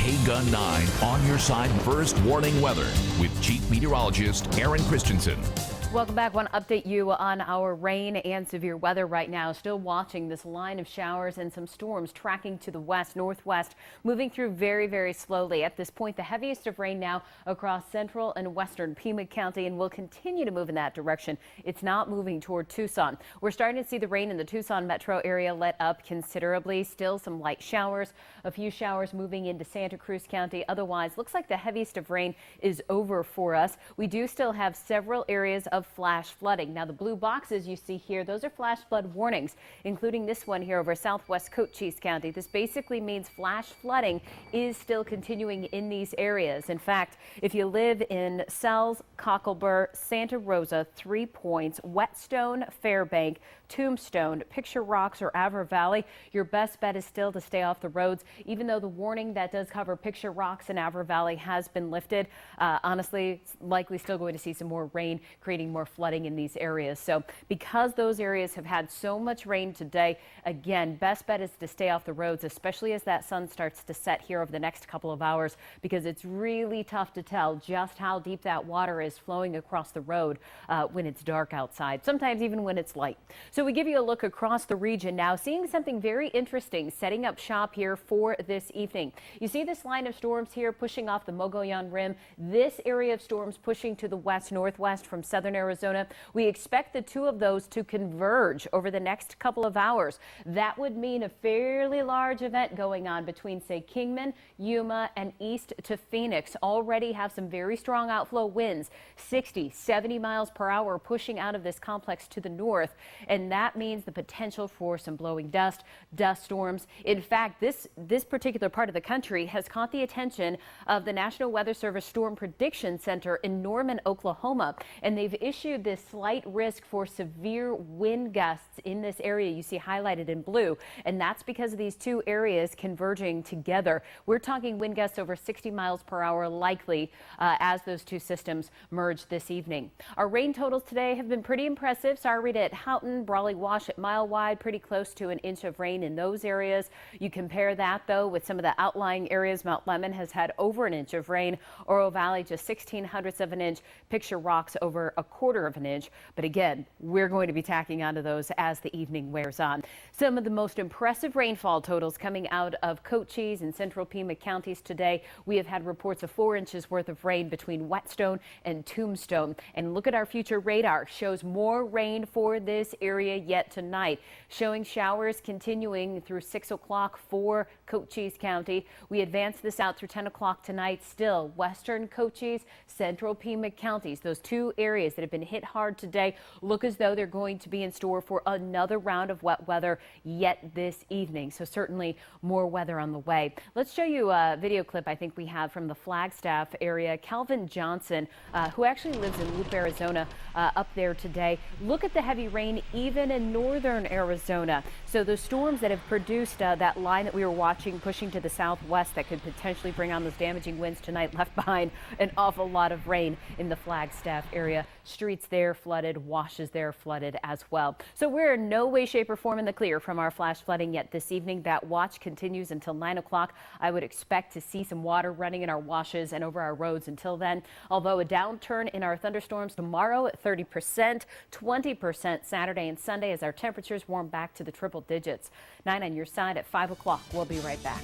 KGUN-9 on your side first warning weather with Chief Meteorologist Erin Christiansen. Welcome back. Want to update you on our rain and severe weather right now. Still watching this line of showers and some storms tracking to the west, northwest, moving through very, very slowly. At this point, the heaviest of rain now across central and western Pima County, and will continue to move in that direction. It's not moving toward Tucson. We're starting to see the rain in the Tucson metro area let up considerably. Still some light showers, a few showers moving into Santa Cruz County. Otherwise, looks like the heaviest of rain is over for us. We do still have several areas of flash flooding. Now, the blue boxes you see here, those are flash flood warnings, including this one here over southwest Cochise County. This basically means flash flooding is still continuing in these areas. In fact, if you live in Sells, Cocklebur, Santa Rosa, 3 Points, Whetstone, Fairbank, Tombstone, Picture Rocks, or Avra Valley, your best bet is still to stay off the roads, even though the warning that does cover Picture Rocks and Avra Valley has been lifted. Honestly, it's likely still going to see some more rain, creating more flooding in these areas. So because those areas have had so much rain today, again, best bet is to stay off the roads, especially as that sun starts to set here over the next couple of hours, because it's really tough to tell just how deep that water is flowing across the road when it's dark outside, sometimes even when it's light. So we give you a look across the region now, seeing something very interesting setting up shop here for this evening. You see this line of storms here pushing off the Mogollon Rim. This area of storms pushing to the west northwest from southern Arizona. We expect the two of those to converge over the next couple of hours. That would mean a fairly large event going on between, say, Kingman, Yuma, and east to Phoenix. Already have some very strong outflow winds, 60, 70 miles per hour pushing out of this complex to the north. And that means the potential for some blowing dust storms. In fact, this particular part of the country has caught the attention of the National Weather Service Storm Prediction Center in Norman, Oklahoma, and they've issued this slight risk for severe wind gusts in this area you see highlighted in blue, and that's because of these two areas converging together. We're talking wind gusts over 60 miles per hour likely as those two systems merge this evening. Our rain totals today have been pretty impressive. Sahuarita at Houghton, Brawley Wash at Mile Wide, pretty close to an inch of rain in those areas. You compare that though with some of the outlying areas. Mount Lemmon has had over an inch of rain. Oro Valley just 1/1600ths of an inch. Picture Rocks over 1/4 of an inch. But again, we're going to be tacking onto those as the evening wears on. Some of the most impressive rainfall totals coming out of Cochise and central Pima counties today. We have had reports of 4 inches worth of rain between Whetstone and Tombstone. And look at our future radar. Shows more rain for this area yet tonight, showing showers continuing through 6 o'clock for Cochise County. We advance this out through 10 o'clock tonight. Still western Cochise, central Pima counties, those two areas that have been hit hard today, look as though they're going to be in store for another round of wet weather yet this evening. So certainly more weather on the way. Let's show you a video clip I think we have from the Flagstaff area. Calvin Johnson, who actually lives in Loop, Arizona, up there today. Look at the heavy rain even in northern Arizona. So the storms that have produced that line that we were watching pushing to the southwest that could potentially bring on those damaging winds tonight left behind an awful lot of rain in the Flagstaff area. Streets there flooded, washes there flooded as well. So we're in no way, shape, or form in the clear from our flash flooding yet this evening. That watch continues until 9 o'clock. I would expect to see some water running in our washes and over our roads until then. Although a downturn in our thunderstorms tomorrow at 30%, 20% Saturday and Sunday as our temperatures warm back to the triple digits. 9 on your side at 5 o'clock. We'll be right back.